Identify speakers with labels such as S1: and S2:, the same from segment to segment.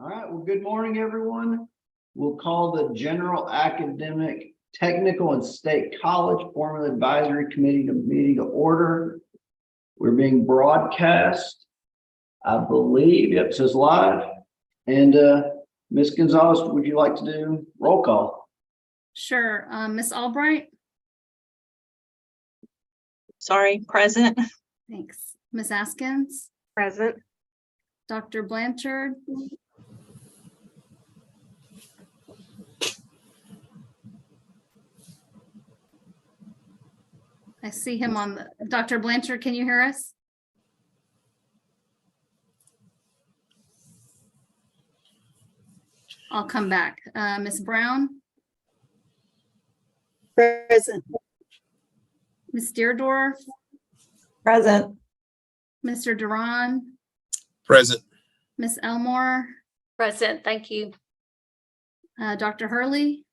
S1: All right, well, good morning, everyone. We'll call the General Academic, Technical, and State College Formula Advisory Committee meeting to order. We're being broadcast, I believe. Yep, it says live. And Ms. Gonzalez, would you like to do roll call?
S2: Sure. Ms. Albright?
S3: Sorry, present.
S2: Thanks. Ms. Askins?
S3: Present.
S2: Dr. Blanchard? I see him on the, Dr. Blanchard, can you hear us? I'll come back. Ms. Brown?
S3: Present.
S2: Ms. Deardorff?
S3: Present.
S2: Mr. Duran?
S4: Present.
S2: Ms. Elmore?
S3: Present, thank you.
S2: Dr. Hurley?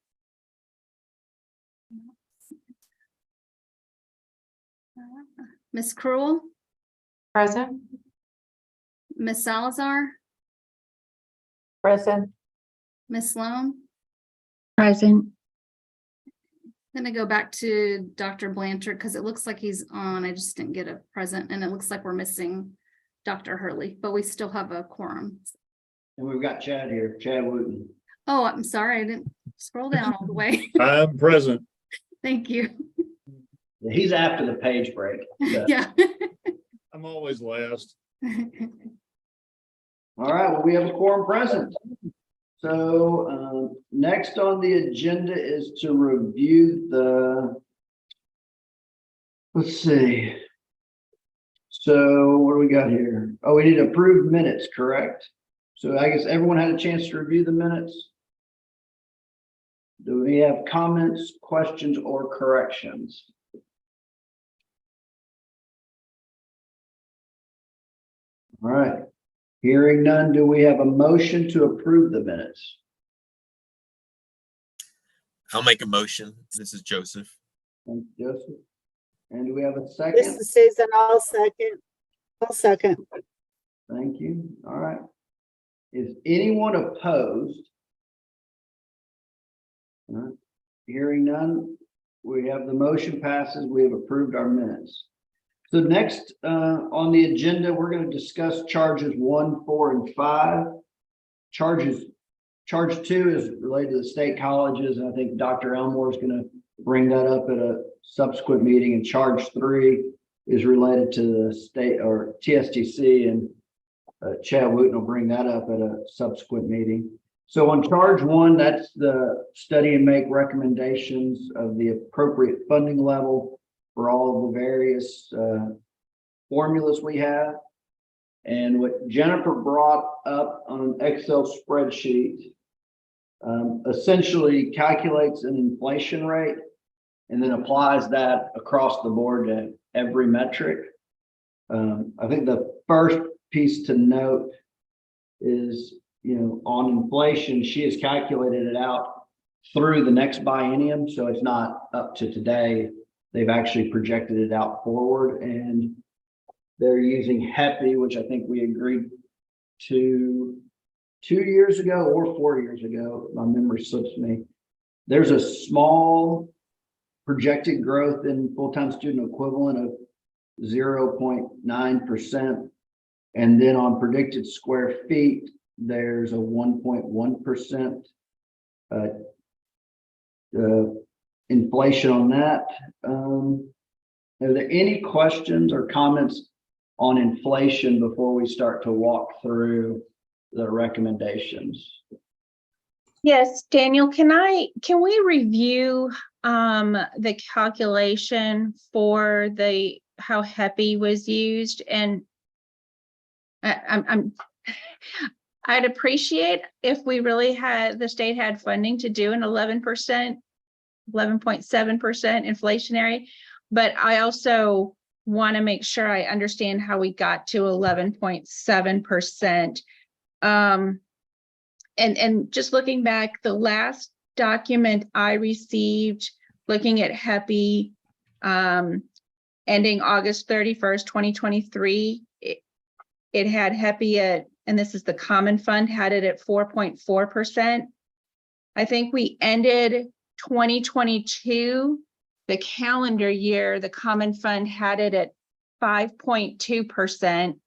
S2: Ms. Cruel?
S3: Present.
S2: Ms. Salazar?
S3: Present.
S2: Ms. Sloan?
S3: Present.
S2: I'm gonna go back to Dr. Blanchard because it looks like he's on. I just didn't get a present, and it looks like we're missing Dr. Hurley, but we still have a quorum.
S1: And we've got Chad here, Chad Wooten.
S2: Oh, I'm sorry, I didn't scroll down all the way.
S4: I'm present.
S2: Thank you.
S1: He's after the page break. So.
S2: Yeah.
S4: I'm always last.
S1: All right, well, we have a quorum present. So next on the agenda is to review the, let's see. So what do we got here? Oh, we need approved minutes, correct? So I guess everyone had a chance to review the minutes. Do we have comments, questions, or corrections? All right. Hearing none, do we have a motion to approve the minutes?
S4: I'll make a motion. This is Joseph.
S1: Thank you, Joseph. And do we have a
S5: This
S1: second?
S5: is Susan. I'll second. I'll second.
S1: Thank you. All right. Is anyone opposed? All right. Hearing none, we have the motion passes. We have approved our minutes. So next on the agenda, we're going to discuss charges 1, 4, and 5. Charge 2 is related to the state colleges, and I think Dr. Elmore is going to bring that up at a subsequent meeting. And charge 3 is related to the state or TSTC, and Chad Wooten will bring that up at a subsequent meeting. So on charge 1, that's the study and make recommendations of the appropriate funding level for all of the various formulas we have. And what Jennifer brought up on an Excel spreadsheet essentially calculates an inflation rate and then applies that across the board to every metric. I think the first piece to note is, on inflation, she has calculated it out through the next biennium. So it's not up to today. They've actually projected it out forward, and they're using HEPI, which I think we agreed to 2 years ago or 4 years ago. My memory slips me. There's a small projected growth in full-time student equivalent of 0.9%. And then on predicted square feet, there's a 1.1% inflation on that. Are there any questions or comments on inflation before we start to walk through the recommendations?
S6: Yes, Daniel, can we review the calculation for how HEPI was used? And I'd appreciate if we really the state had funding to do an 11%, 11.7% inflationary, but I also want to make sure I understand how we got to 11.7%. And just looking back, the last document I received looking at HEPI ending August 31st, 2023, it had HEPI at and this is the common fund, had it at 4.4%. I think we ended 2022, the calendar year, the common fund had it at 5.2%.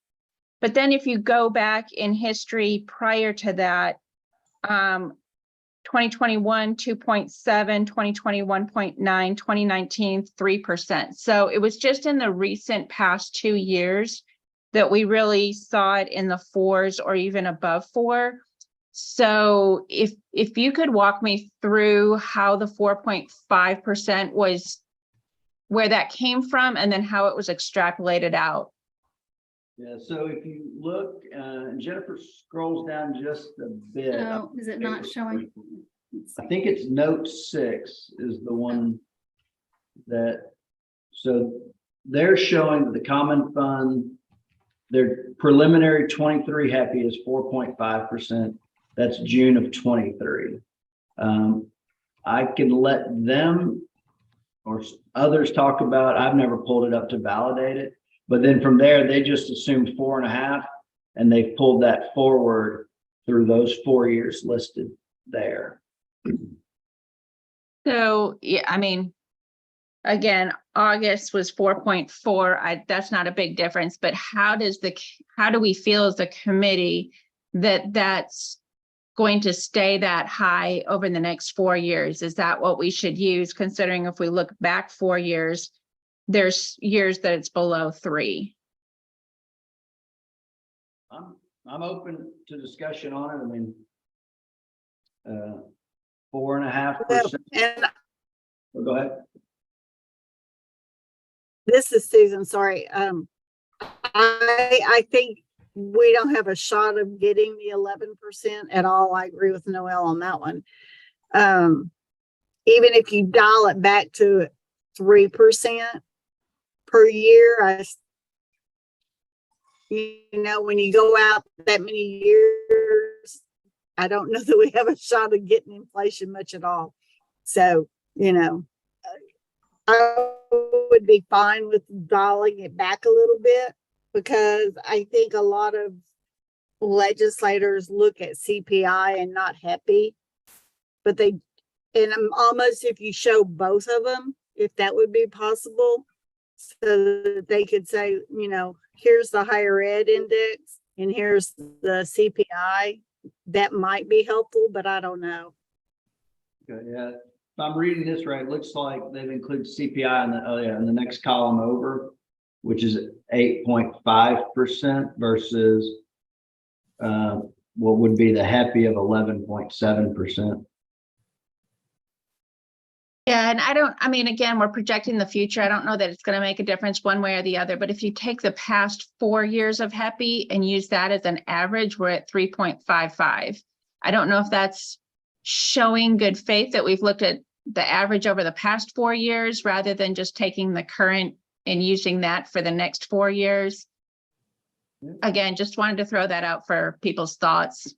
S6: But then if you go back in history prior to that, 2021, 2.7, 2020, 1.9, 2019, 3%. So it was just in the recent past 2 years that we really saw it in the 4s or even above 4. So if you could walk me through how the 4.5% was, where that came from, and then how it was extrapolated out.
S1: Yeah, so if you look, Jennifer scrolls down just a bit.
S2: Oh, is it not showing? Let's
S1: I
S2: see.
S1: think it's note 6 is the one that, so they're showing that the common fund, their preliminary 23 happy is 4.5%. That's June of 23. I can let them or others talk about, I've never pulled it up to validate it, but then from there, they just assumed 4.5, and they've pulled that forward through those 4 years listed there.
S6: So, yeah, I mean, again, August was 4.4. That's not a big difference, but how do we feel as a committee that that's going to stay that high over the next 4 years? Is that what we should use, considering if we look back 4 years, there's years that it's below 3?
S1: I'm open to discussion on it. I mean, 4.5%.
S5: And
S1: Well, go ahead.
S5: this is Susan, sorry. I think we don't have a shot of getting the 11% at all. I agree with Noel on that one. Even if you dial it back to 3% per year, when you go out that many years, I don't know that we have a shot of getting inflation much at all. So, I would be fine with dialing it back a little bit, because I think a lot of legislators look at CPI and not HEPI, but and I'm almost, if you show both of them, if that would be possible, so that they could say, here's the higher ed index and here's the CPI, that might be helpful, but I don't know.
S1: Okay, yeah. If I'm reading this right, it looks like they've included CPI in the next column over, which is 8.5% versus what would be the HEPI of 11.7%.
S6: Yeah, and again, we're projecting the future. I don't know that it's going to make a difference one way or the other, but if you take the past 4 years of HEPI and use that as an average, we're at 3.55. I don't know if that's showing good faith that we've looked at the average over the past 4 years rather than just taking the current and using that for the next 4 years.
S1: Yeah.
S6: Again, just wanted to throw that out for people's thoughts.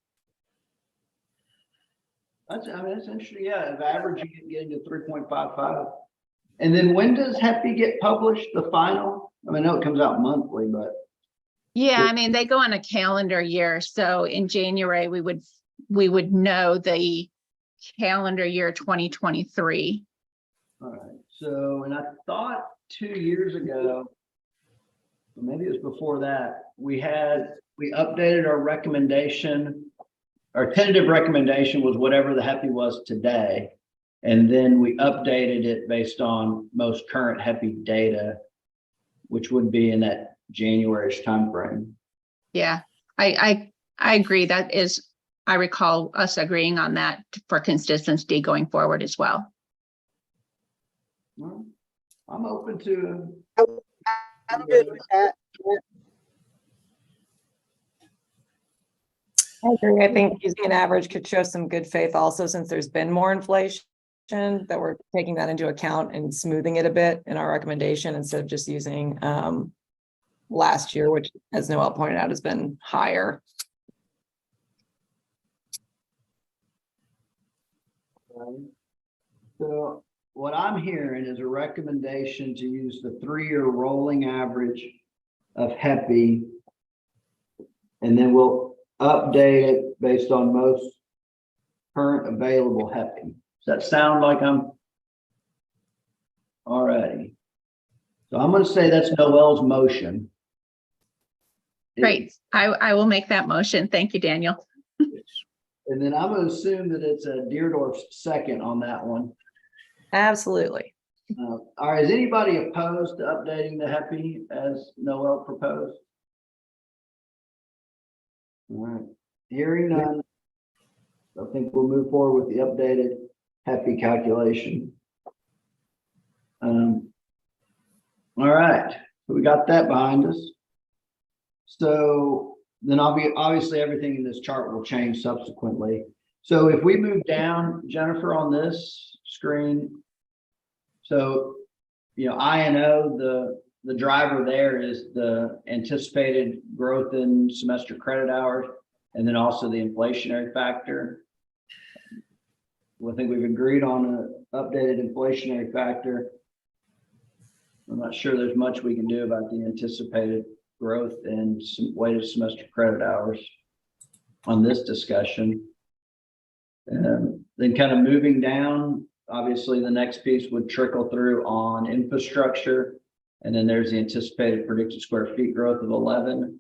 S1: That's interesting. Yeah, if averaging it, getting to 3.55. And then when does HEPI get published, the final? I know it comes out monthly, but.
S6: Yeah, they go on a calendar year. So in January, we would know the calendar year 2023.
S1: All right. So, and I thought 2 years ago, or maybe it was before that, we updated our recommendation. Our tentative recommendation was whatever the HEPI was today. And then we updated it based on most current HEPI data, which would be in that January-ish timeframe.
S6: Yeah, I agree. I recall us agreeing on that for consistency going forward as well.
S1: Well, I'm open to.
S5: I'm good with that.
S3: I agree. I think using an average could show some good faith also, since there's been more inflation, that we're taking that into account and smoothing it a bit in our recommendation instead of just using last year, which, as Noel pointed out, has been higher.
S1: So what I'm hearing is a recommendation to use the 3-year rolling average of HEPI, and then we'll update it based on most current available HEPI. Does that sound like I'm? All righty. So I'm gonna say that's Noel's motion.
S6: Great. I will make that motion. Thank you, Daniel.
S1: And then I'm gonna assume that it's a Deerdorf's second on that one.
S3: Absolutely.
S1: All right, is anybody opposed to updating the HEPI as Noel proposed? All right, hearing none. I think we'll move forward with the updated HEPI calculation. All right, so we got that behind us. So then obviously everything in this chart will change subsequently. So if we move down, Jennifer, on this screen. So, you know, I&O, the driver there is the anticipated growth in semester credit hours, and then also the inflationary factor. Well, I think we've agreed on an updated inflationary factor. I'm not sure there's much we can do about the anticipated growth in some weighted semester credit hours on this discussion. And then kind of moving down, obviously the next piece would trickle through on infrastructure. And then there's the anticipated predicted square feet growth of 11.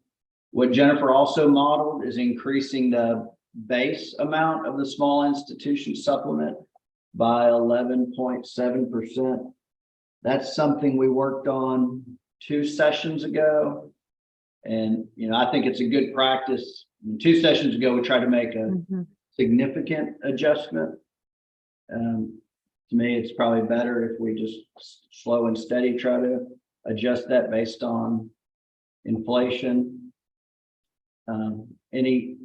S1: What Jennifer also modeled is increasing the base amount of the small institution supplement by 11.7%. That's something we worked on 2 sessions ago. And, you know, I think it's a good practice. 2 sessions ago, we tried to make a significant adjustment. To me, it's probably better if we just slow and steady try to adjust that based on inflation. Any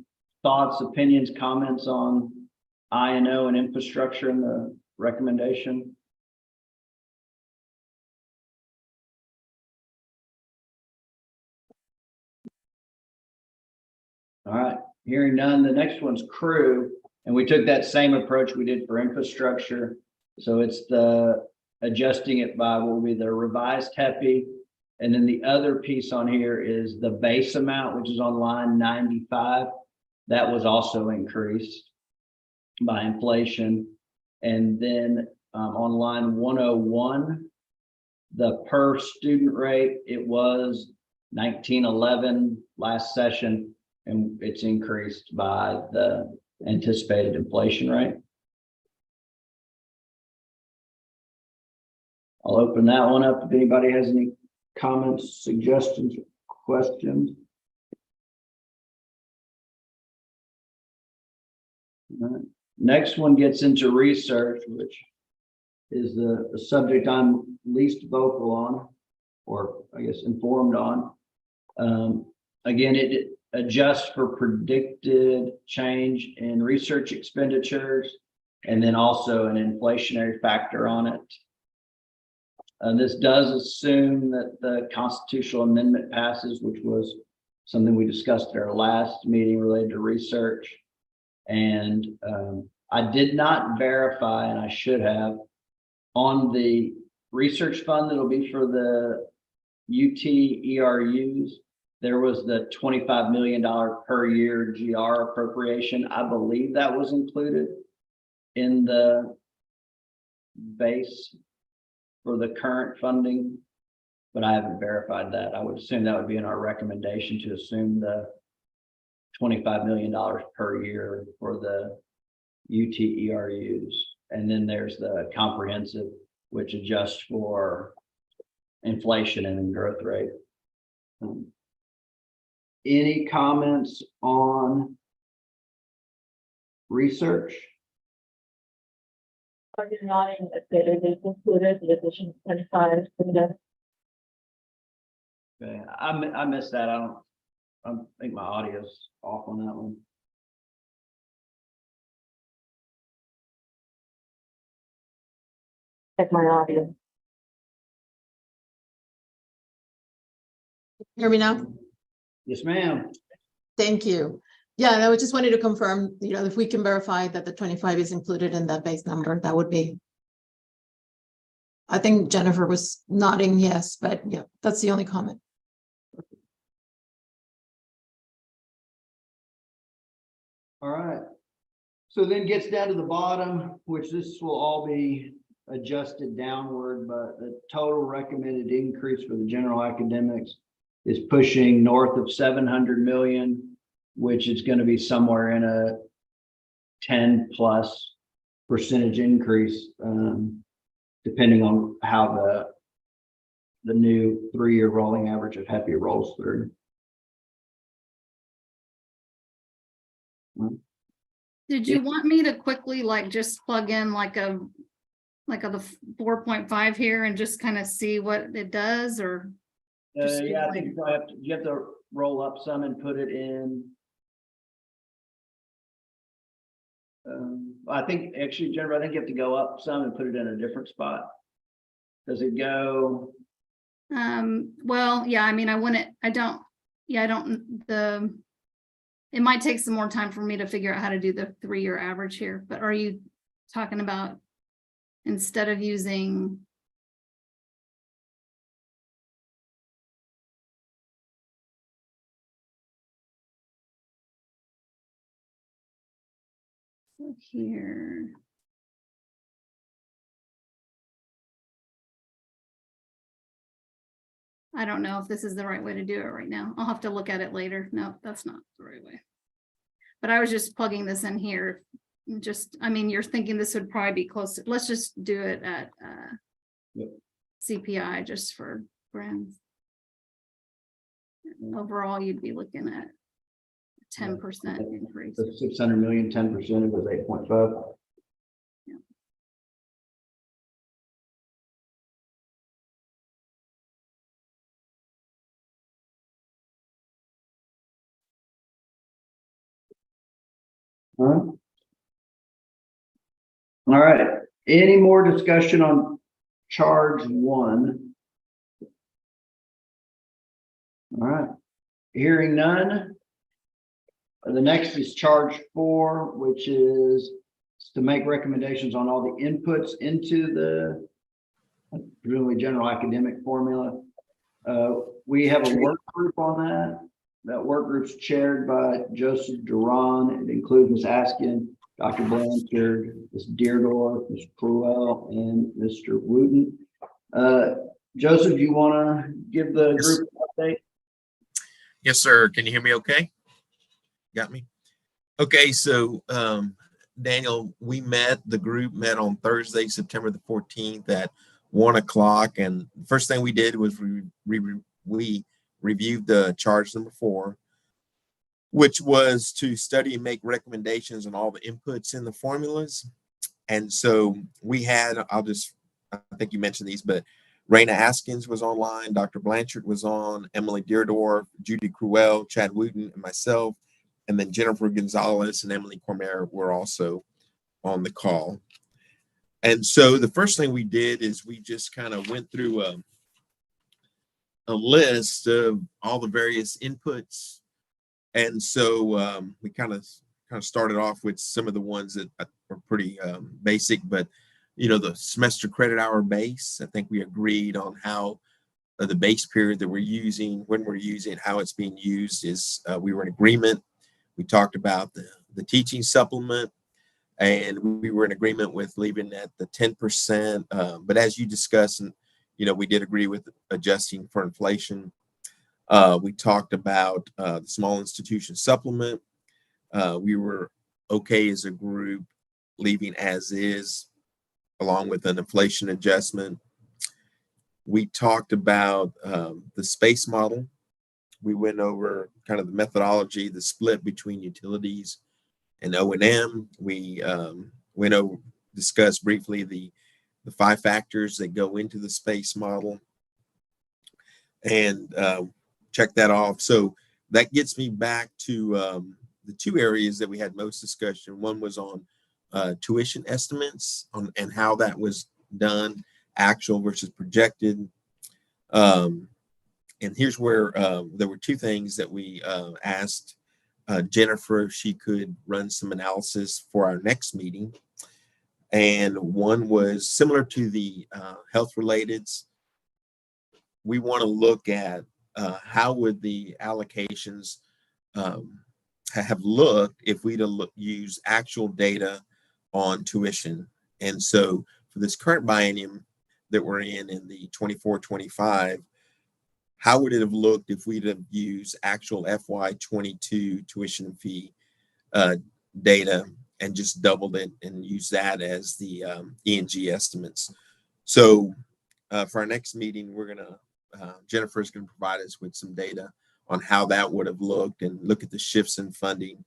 S1: thoughts, opinions, comments on I&O and infrastructure in the recommendation? All right, hearing none, the next one's crew. And we took that same approach we did for infrastructure. So it's the adjusting it by what will be the revised HEPI. And then the other piece on here is the base amount, which is on line 95. That was also increased by inflation. And then on line 101, the per student rate, it was 1911 last session, and it's increased by the anticipated inflation rate. I'll open that one up if anybody has any comments, suggestions, questions. All right. Next one gets into research, which is the subject I'm least vocal on, or I guess informed on. Again, it adjusts for predicted change in research expenditures, and then also an inflationary factor on it. This does assume that the constitutional amendment passes, which was something we discussed at our last meeting related to research. And I did not verify, and I should have, on the research fund that'll be for the UT ERUs, there was the $25 million per year GR appropriation. I believe that was included in the base for the current funding, but I haven't verified that. I would assume that would be in our recommendation to assume the $25 million per year for the UT ERUs. And then there's the comprehensive, which adjusts for inflation and growth rate. Any comments on research?
S7: Are you nodding that it is included, the addition 25 to the
S1: Okay, I missed that. I think my audio's off on that one.
S7: check my audio?
S8: Hear me now?
S1: Yes, ma'am.
S8: Thank you. Yeah, and I just wanted to confirm, if we can verify that the 25 is included in that base number, that would be. I think Jennifer was nodding yes, but yeah, that's the only comment.
S1: All right. So then gets down to the bottom, which this will all be adjusted downward, but the total recommended increase for the general academics is pushing north of 700 million, which is going to be somewhere in a 10+% increase, depending on how the new 3-year rolling average of HEPI rolls through.
S2: Did you want me to quickly like just plug in like a the 4.5 here and just kind of see what it does, or? Just
S1: Yeah, I
S2: like-
S1: think you have to roll up some and put it in. I think actually, Jennifer, I think you have to go up some and put it in a different spot. Does it go?
S2: Well, yeah, I mean, it might take some more time for me to figure out how to do the 3-year average here, but are you talking about instead of using? Here. I don't know if this is the right way to do it right now. I'll have to look at it later. No, that's not the right way. But I was just plugging this in here. I mean, you're thinking this would probably be close to, let's just do it at
S1: Yep.
S2: CPI just for friends. Overall, you'd be looking at 10% increase.
S1: The 600 million, 10%, it was 8.5. All right, any more discussion on charge 1? All right, hearing none. The next is charge 4, which is to make recommendations on all the inputs into the presumably general academic formula. We have a work group on that. That work group's chaired by Joseph Duran. It includes Ms. Askin, Dr. Blanchard, Ms. Deardorff, Ms. Cruel, and Mr. Wooten. Joseph, do you want to give the group an update?
S4: Yes, sir. Can you hear me okay? Got me? Okay, so Daniel, the group met on Thursday, September the 14th at 1 o'clock. And the first thing we did was we reviewed the charge number 4, which was to study and make recommendations on all the inputs in the formulas. And so we had, I think you mentioned these, but Raina Askins was online, Dr. Blanchard was on, Emily Deardorff, Judy Cruel, Chad Wooten, and myself, and then Jennifer Gonzalez and Emily Cormier were also on the call. And so the first thing we did is we just kind of went through a list of all the various inputs. And so we kind of started off with some of the ones that are pretty basic, but the semester credit hour base, I think we agreed on how the base period that we're using, when we're using it, how it's being used is we were in agreement. We talked about the teaching supplement, and we were in agreement with leaving at the 10%. But as you discussed, and we did agree with adjusting for inflation. We talked about the small institution supplement. We were okay as a group leaving as is, along with an inflation adjustment. We talked about the space model. We went over kind of the methodology, the split between utilities and O&M. We discussed briefly the 5 factors that go into the space model, and check that off. So that gets me back to the 2 areas that we had most discussion. One was on tuition estimates and how that was done, actual versus projected. And here's where there were 2 things that we asked Jennifer if she could run some analysis for our next meeting. And one was similar to the health relateds. We want to look at how would the allocations have looked if we'd have used actual data on tuition. And so for this current biennium that we're in the 24-25, how would it have looked if we'd have used actual FY22 tuition fee data and just doubled it and used that as the E&G estimates? So for our next meeting, we're gonna Jennifer's gonna provide us with some data on how that would have looked and look at the shifts in funding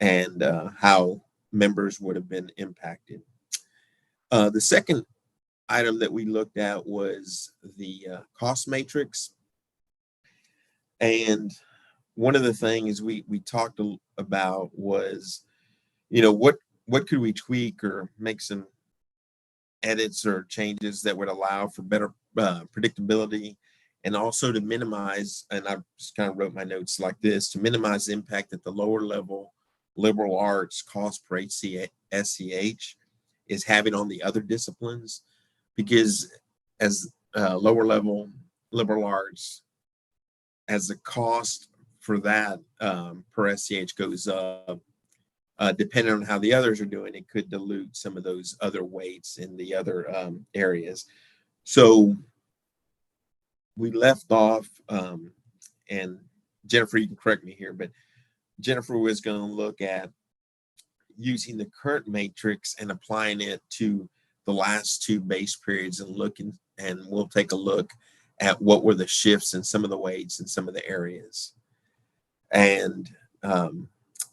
S4: and how members would have been impacted. The second item that we looked at was the cost matrix. And one of the things we talked about was, what could we tweak or make some edits or changes that would allow for better predictability, and also to minimize, and I just kind of wrote my notes like this, to minimize the impact that the lower level liberal arts cost per SEH is having on the other disciplines, because as lower level liberal arts, as the cost for that per SEH goes up, depending on how the others are doing, it could dilute some of those other weights in the other areas. So we left off, and Jennifer, you can correct me here, but Jennifer was going to look at using the current matrix and applying it to the last two base periods and we'll take a look at what were the shifts in some of the weights in some of the areas, and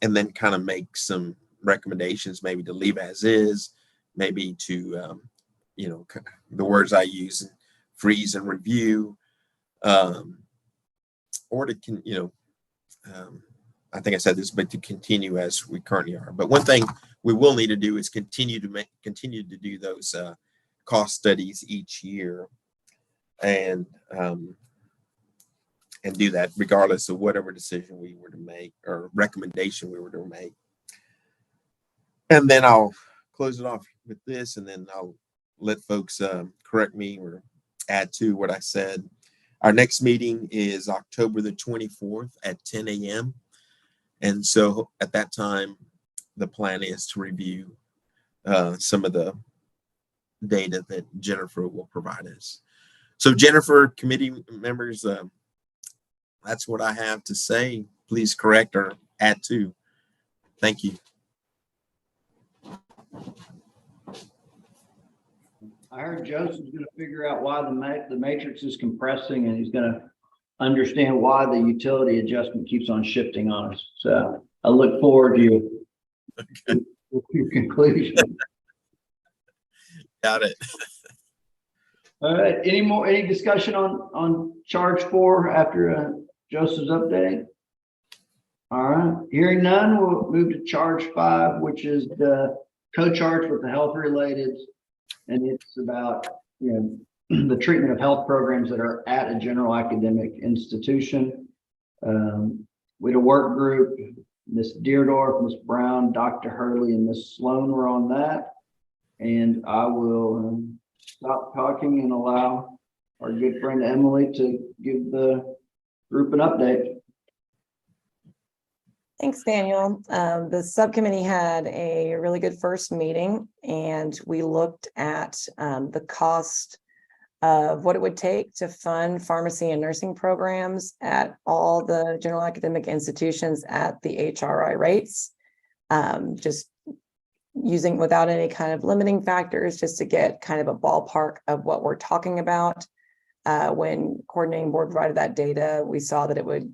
S4: then kind of make some recommendations, maybe to leave as is, maybe to the words I use, freeze and review, or to I think I said this, but to continue as we currently are. But one thing we will need to do is continue to do those cost studies each year, and do that regardless of whatever decision we were to make or recommendation we were to make. And then I'll close it off with this, and then I'll let folks correct me or add to what I said. Our next meeting is October the 24th at 10 a.m. And so at that time, the plan is to review some of the data that Jennifer will provide us. So Jennifer, committee members, that's what I have to say. Please correct or add to. Thank you.
S1: I heard Joseph's going to figure out why the matrix is compressing, and he's going to understand why the utility adjustment keeps on shifting on us. So I look forward to your conclusion.
S4: Got it.
S1: All right. Any discussion on charge 4 after Joseph's update? All right. Hearing none, we'll move to charge 5, which is the co-charge with the health related, and it's about the treatment of health programs that are at a general academic institution. We had a work group. Ms. Deerdorf, Ms. Brown, Dr. Hurley, and Ms. Sloan were on that. And I will stop talking and allow our good friend Emily to give the group an update.
S3: Thanks, Daniel. The subcommittee had a really good first meeting, and we looked at the cost of what it would take to fund pharmacy and nursing programs at all the general academic institutions at the HRI rates, just using without any kind of limiting factors, just to get kind of a ballpark of what we're talking about. When coordinating board provided that data, we saw that it would,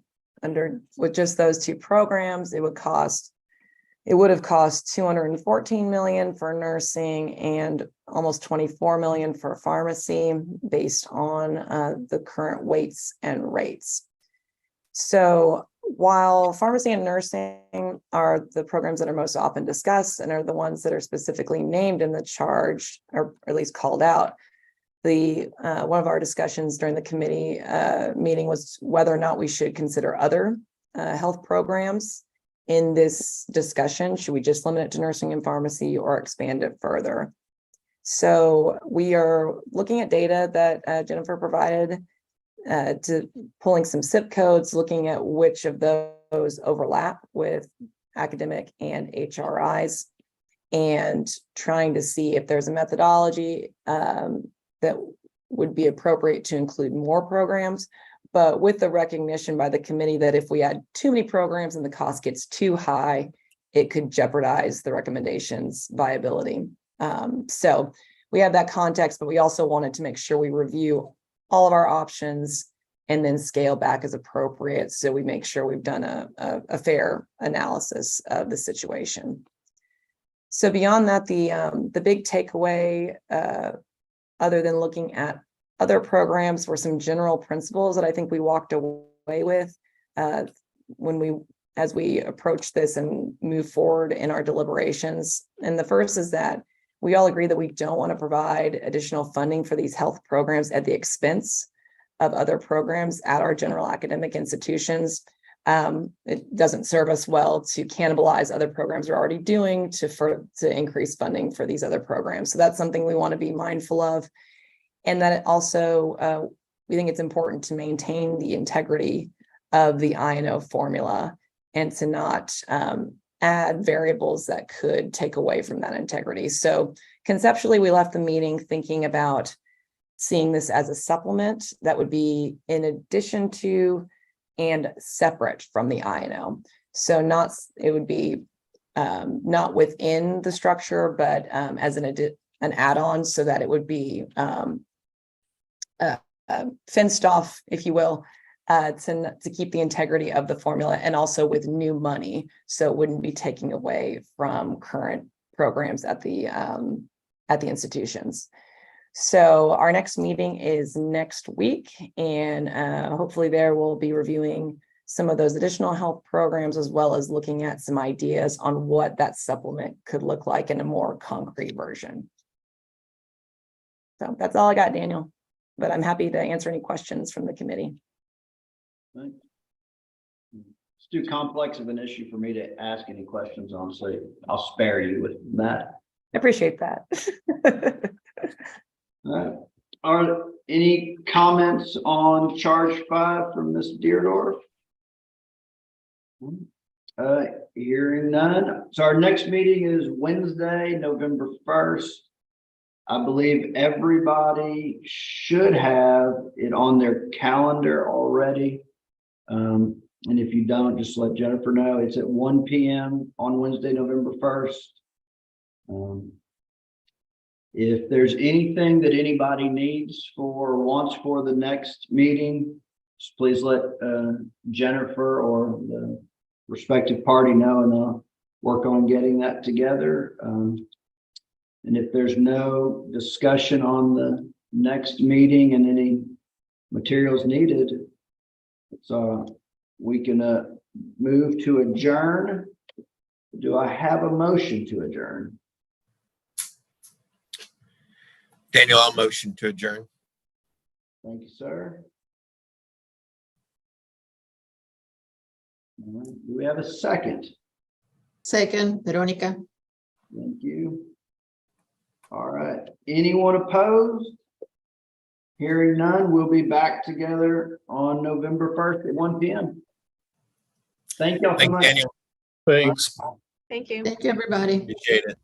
S3: with just those two programs, it would have cost $214 million for nursing and almost $24 million for pharmacy, based on the current weights and rates. So while pharmacy and nursing are the programs that are most often discussed and are the ones that are specifically named in the charge, or at least called out, one of our discussions during the committee meeting was whether or not we should consider other health programs in this discussion. Should we just limit it to nursing and pharmacy, or expand it further? So we are looking at data that Jennifer provided, to pulling some zip codes, looking at which of those those overlap with academic and HRIs, and trying to see if there's a methodology that would be appropriate to include more programs, but with the recognition by the committee that if we add too many programs and the cost gets too high, it could jeopardize the recommendation's viability. So we have that context, but we also wanted to make sure we review all of our options and then scale back as appropriate. So we make sure we've done a fair analysis of the situation. So beyond that, the big takeaway, other than looking at other programs, were some general principles that I think we walked away with as we approach this and move forward in our deliberations. And the first is that we all agree that we don't want to provide additional funding for these health programs at the expense of other programs at our general academic institutions. It doesn't serve us well to cannibalize other programs we're already doing to increase funding for these other programs. So that's something we want to be mindful of. And that it also, we think it's important to maintain the integrity of the I&O formula and to not add variables that could take away from that integrity. So conceptually, we left the meeting thinking about seeing this as a supplement that would be in addition to and separate from the I&O. So it would be not within the structure, but as an add-on, so that it would be fenced off, if you will, to keep the integrity of the formula, and also with new money, so it wouldn't be taking away from current programs at the institutions. So our next meeting is next week, and hopefully there we'll be reviewing some of those additional health programs, as well as looking at some ideas on what that supplement could look like in a more concrete version. So that's all I got, Daniel, but I'm happy to answer any questions from the committee.
S1: Thanks. It's too complex of an issue for me to ask any questions on, so I'll spare you with that.
S3: I appreciate that.
S1: All right. Are any comments on charge 5 from Ms. Deardorff? Hearing none. So our next meeting is Wednesday, November 1st. I believe everybody should have it on their calendar already. And if you don't, just let Jennifer know. It's at 1 p.m. on Wednesday, November 1st. If there's anything that anybody needs or wants for the next meeting, just please let Jennifer or the respective party know, and I'll work on getting that together. And if there's no discussion on the next meeting and any materials needed, we can move to adjourn. Do I have a motion to adjourn?
S4: Daniel, I'll motion to adjourn.
S1: Thank you, sir. All right. Do we have a second?
S8: Second, Veronica.
S1: Thank you. All right. Anyone opposed? Hearing none, we'll be back together on November 1st at 1 p.m. Thank y'all so
S4: Thanks,
S1: much.
S4: Daniel.
S9: Thanks.
S5: Thank you.
S8: Thank you, everybody.
S4: Appreciate it.